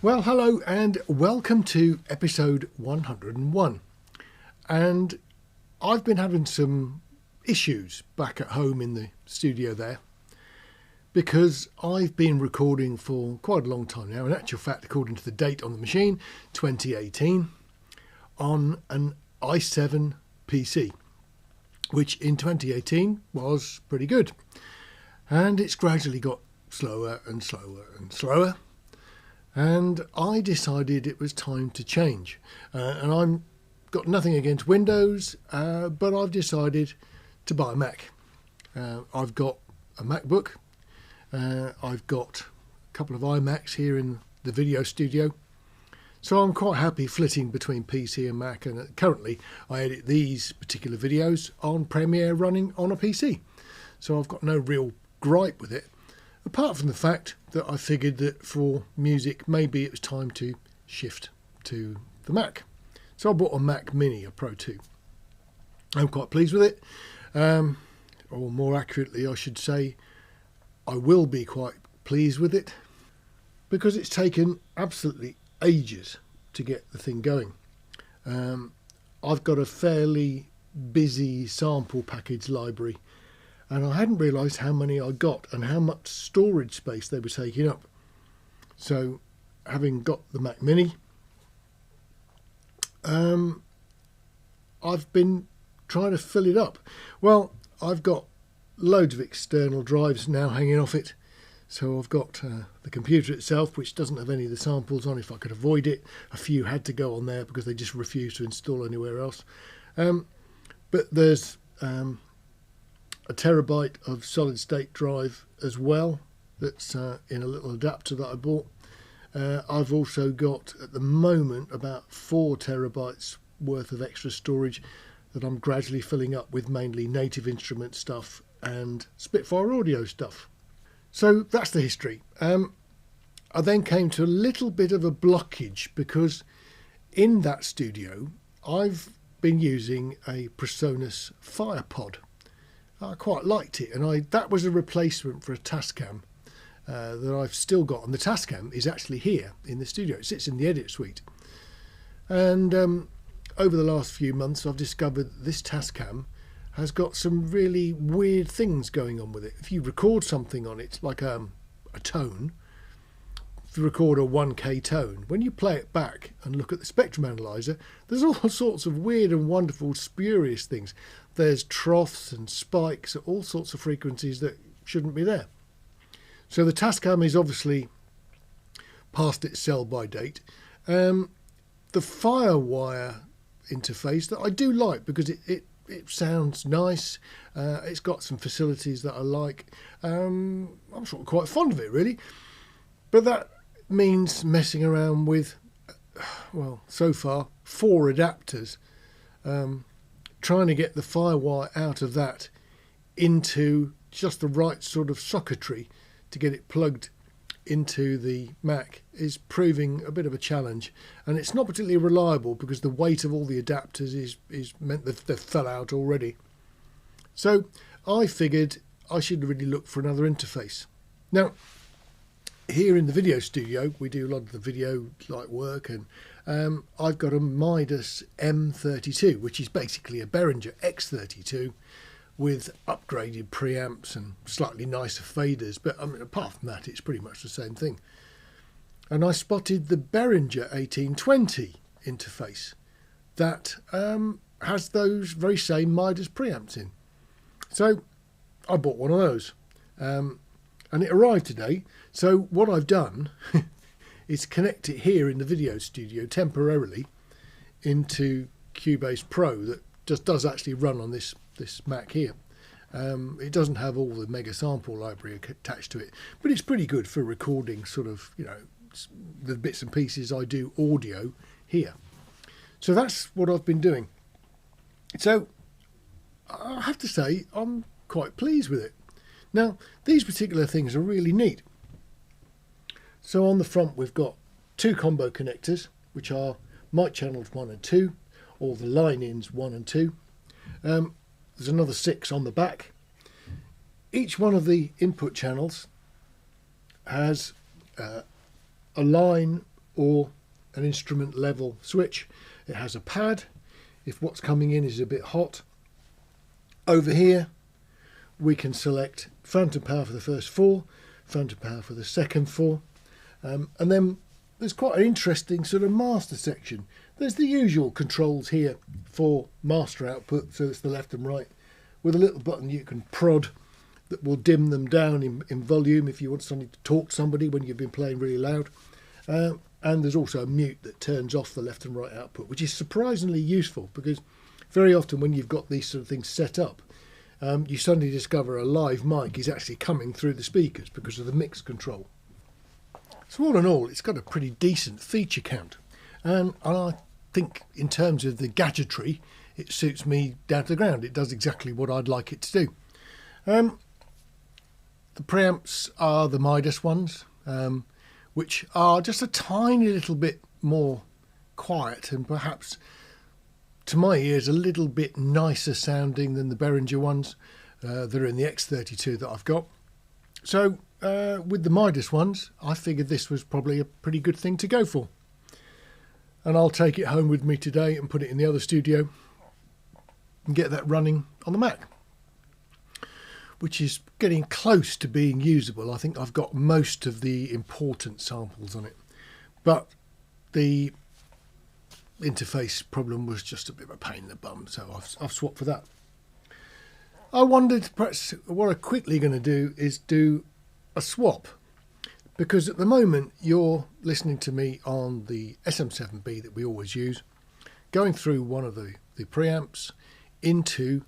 Well, hello and welcome to episode 101. And I've been having some issues back at home in the studio there because I've been recording for quite a long time now. In actual fact, according to the date on the machine, 2018, on an i7 PC, which in 2018 was pretty good. And it's gradually got slower and slower and slower. And I decided it was time to change. And I've got nothing against Windows, but I've decided to buy a Mac. I've got a MacBook. I've got a couple of iMacs here in the video studio. So I'm quite happy flitting between PC and Mac. And currently I edit these particular videos on Premiere running on a PC. So I've got no real gripe with it. Apart from the fact that I figured that for music, maybe it was time to shift to the Mac. So I bought a Mac Mini, a Pro 2. I'm quite pleased with it. Or more accurately, I should say, I will be quite pleased with it because it's taken absolutely ages to get the thing going. I've got a fairly busy sample package library, and I hadn't realised how many I got and how much storage space they were taking up. So, having got the Mac Mini, I've been trying to fill it up. Well, I've got loads of external drives now hanging off it. So I've got the computer itself, which doesn't have any of the samples on if I could avoid it. A few had to go on there because they just refused to install anywhere else. But there's a terabyte of solid state drive as well that's in a little adapter that I bought. I've also got at the moment about 4 terabytes worth of extra storage that I'm gradually filling up with mainly Native Instruments stuff and Spitfire audio stuff. So that's the history. I then came to a little bit of a blockage because in that studio I've been using a Presonus Firepod. I quite liked it, and that was a replacement for a Tascam that I've still got, and the Tascam is actually here in the studio. It sits in the edit suite, and over the last few months I've discovered that this Tascam has got some really weird things going on with it. If you record something on it, like a tone, if you record a 1K tone, when you play it back and look at the spectrum analyzer, there's all sorts of weird and wonderful, spurious things. There's troughs and spikes at all sorts of frequencies that shouldn't be there. So the Tascam is obviously past its sell-by date. The Firewire interface that I do like because it sounds nice. It's got some facilities that I like. I'm sort of quite fond of it, really. But that means messing around with, well, so far, 4 adapters. Trying to get the Firewire out of that into just the right sort of socketry to get it plugged into the Mac is proving a bit of a challenge, and it's not particularly reliable because the weight of all the adapters is meant that they've fell out already. So I figured I should really look for another interface. Now, here in the video studio we do a lot of the video light work, and I've got a Midas M32, which is basically a Behringer X32 with upgraded preamps and slightly nicer faders, but I mean, apart from that it's pretty much the same thing. And I spotted the Behringer 1820 interface that has those very same Midas preamps in. So I bought one of those, and it arrived today. So what I've done is connect it here in the video studio temporarily into Cubase Pro that just does actually run on this Mac here. It doesn't have all the mega sample library attached to it, but it's pretty good for recording sort of, you know, the bits and pieces I do audio here. So that's what I've been doing. So I have to say I'm quite pleased with it. Now, these particular things are really neat. So on the front we've got 2 combo connectors, which are mic channels 1 and 2, or the line-ins 1 and 2. There's another 6 on the back. Each one of the input channels has a line or an instrument level switch. It has a pad if what's coming in is a bit hot. Over here we can select phantom power for the first 4, phantom power for the second 4, and then there's quite an interesting sort of master section. There's the usual controls here for master output, so it's the left and right, with a little button you can prod that will dim them down in volume if you want somebody to talk to somebody when you've been playing really loud. And there's also a mute that turns off the left and right output, which is surprisingly useful, because very often when you've got these sort of things set up, you suddenly discover a live mic is actually coming through the speakers because of the mix control. So all in all, it's got a pretty decent feature count, and I think in terms of the gadgetry, it suits me down to the ground. It does exactly what I'd like it to do. The preamps are the Midas ones, which are just a tiny little bit more quiet and perhaps to my ears a little bit nicer sounding than the Behringer ones that are in the X32 that I've got. So with the Midas ones, I figured this was probably a pretty good thing to go for. And I'll take it home with me today and put it in the other studio and get that running on the Mac, which is getting close to being usable. I think I've got most of the important samples on it, but the interface problem was just a bit of a pain in the bum, so I've swapped for that. I wondered perhaps what I'm quickly going to do is do a swap, because at the moment you're listening to me on the SM7B that we always use, going through one of the preamps into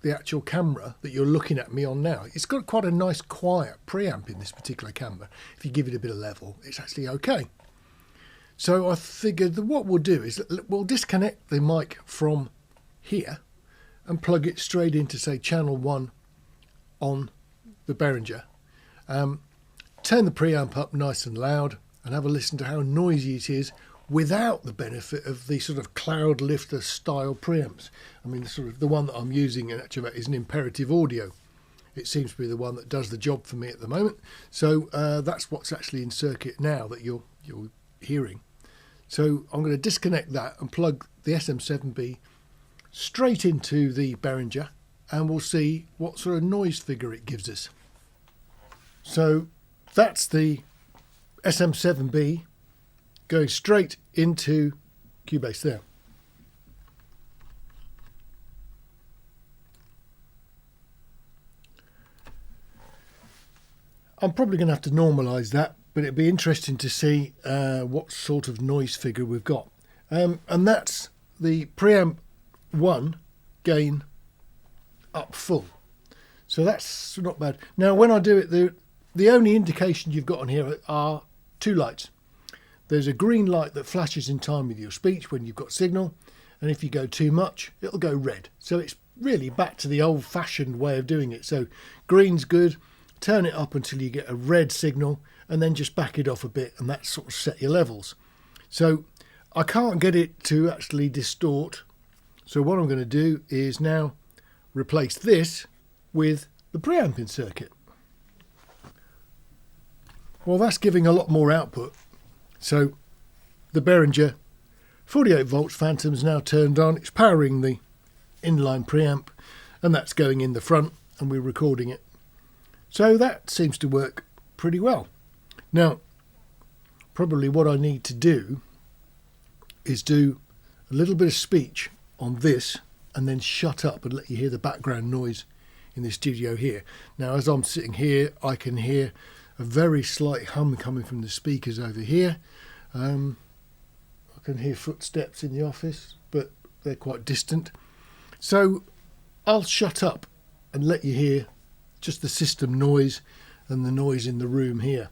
the actual camera that you're looking at me on now. It's got quite a nice quiet preamp in this particular camera. If you give it a bit of level, it's actually okay. So I figured that what we'll do is we'll disconnect the mic from here and plug it straight into, say, channel 1 on the Behringer. Turn the preamp up nice and loud and have a listen to how noisy it is without the benefit of the sort of cloud lifter style preamps. I mean, the one that I'm using in actual fact is an Imperative Audio. It seems to be the one that does the job for me at the moment. So that's what's actually in circuit now that you're hearing. So I'm going to disconnect that and plug the SM7B straight into the Behringer, and we'll see what sort of noise figure it gives us. So that's the SM7B going straight into Cubase there. I'm probably going to have to normalise that, but it'd be interesting to see what sort of noise figure we've got. And that's the preamp 1 gain up full. So that's not bad. Now when I do it, the only indication you've got on here are 2 lights. There's a green light that flashes in time with your speech when you've got signal, and if you go too much, it'll go red. So it's really back to the old-fashioned way of doing it. So green's good, turn it up until you get a red signal, and then just back it off a bit, and that sort of set your levels. So I can't get it to actually distort, so what I'm going to do is now replace this with the preamping circuit. Well, that's giving a lot more output. So the Behringer 48 volts Phantom's now turned on. It's powering the inline preamp, and that's going in the front, and we're recording it. So that seems to work pretty well. Now, probably what I need to do is do a little bit of speech on this and then shut up and let you hear the background noise in the studio here. Now, as I'm sitting here, I can hear a very slight hum coming from the speakers over here. I can hear footsteps in the office, but they're quite distant. So I'll shut up and let you hear just the system noise and the noise in the room here.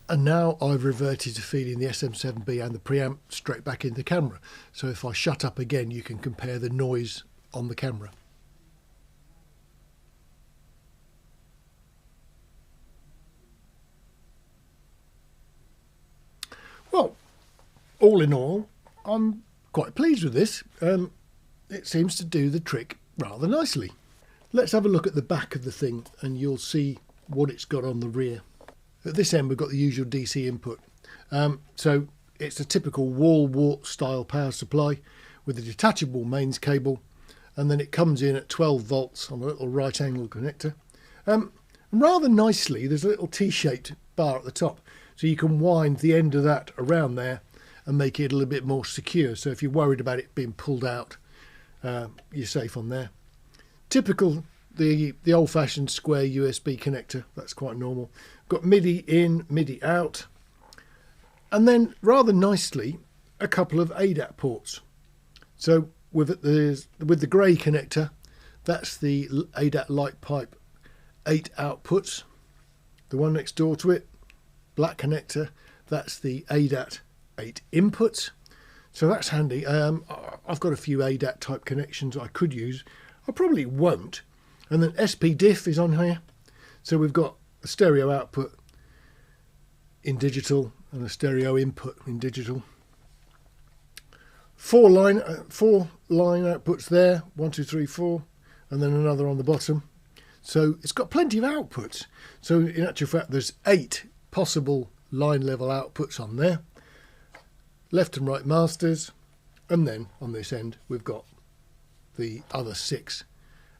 And now I've reverted to feeding the SM7B and the preamp straight back in the camera. So if I shut up again, you can compare the noise on the camera. Well, all in all, I'm quite pleased with this. It seems to do the trick rather nicely. let's have a look at the back of the thing and you'll see what it's got on the rear. At this end we've got the usual DC input. So it's a typical wall wart style power supply with a detachable mains cable, and then it comes in at 12 volts on a little right angle connector. Rather nicely there's a little T-shaped bar at the top, so you can wind the end of that around there and make it a little bit more secure, so if you're worried about it being pulled out, you're safe on there. Typical, the old-fashioned square USB connector, that's quite normal. Got MIDI in, MIDI out, and then rather nicely a couple of ADAT ports. So with the grey connector, that's the ADAT Light Pipe 8 outputs. The one next door to it, black connector, that's the ADAT 8 inputs. So that's handy. I've got a few ADAT type connections I could use. I probably won't. And then SP-Diff is on here. So we've got a stereo output in digital and a stereo input in digital. Four line outputs there, 1, 2, 3, 4, and then another on the bottom. So it's got plenty of outputs. So in actual fact there's 8 possible line level outputs on there. Left and right masters, and then on this end we've got the other 6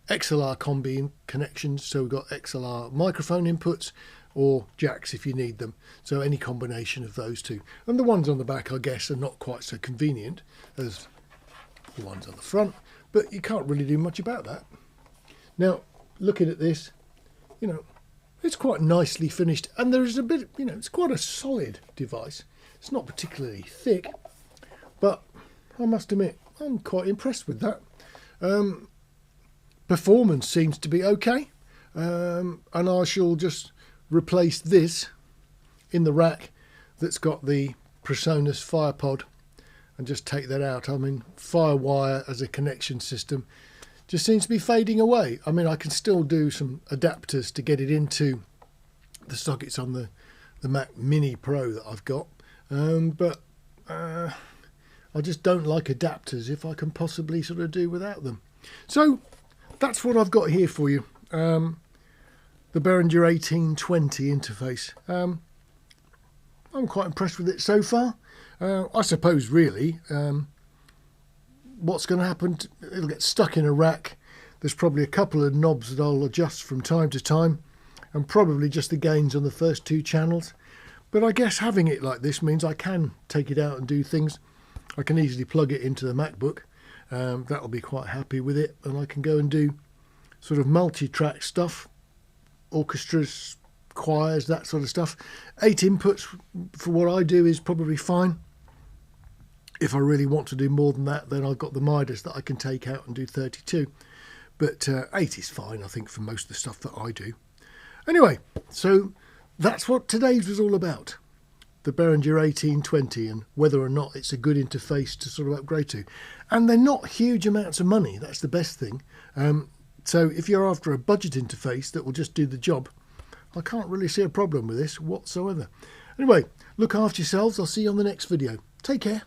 XLR combi connections. So we've got XLR microphone inputs or jacks if you need them, so any combination of those two. And the ones on the back I guess are not quite so convenient as the ones on the front, but you can't really do much about that. Now looking at this, you know, it's quite nicely finished, and there is a bit, you know, it's quite a solid device. It's not particularly thick, but I must admit I'm quite impressed with that. Performance seems to be okay, and I shall just replace this in the rack that's got the Presonus Firepod and just take that out. I mean, Firewire as a connection system just seems to be fading away. I mean, I can still do some adapters to get it into the sockets on the Mac Mini Pro that I've got, but I just don't like adapters if I can possibly sort of do without them. So that's what I've got here for you. The Behringer 1820 interface. I'm quite impressed with it so far. I suppose really what's going to happen, it'll get stuck in a rack. There's probably a couple of knobs that I'll adjust from time to time, and probably just the gains on the first 2 channels. But I guess having it like this means I can take it out and do things. I can easily plug it into the MacBook. That'll be quite happy with it, and I can go and do sort of multi-track stuff, orchestras, choirs, that sort of stuff. 8 inputs for what I do is probably fine. If I really want to do more than that, then I've got the Midas that I can take out and do 32. But 8 is fine, I think, for most of the stuff that I do. Anyway, so that's what today's was all about. The Behringer 1820 and whether or not it's a good interface to sort of upgrade to. And they're not huge amounts of money, that's the best thing. So if you're after a budget interface that will just do the job, I can't really see a problem with this whatsoever. Anyway, look after yourselves. I'll see you on the next video. Take care.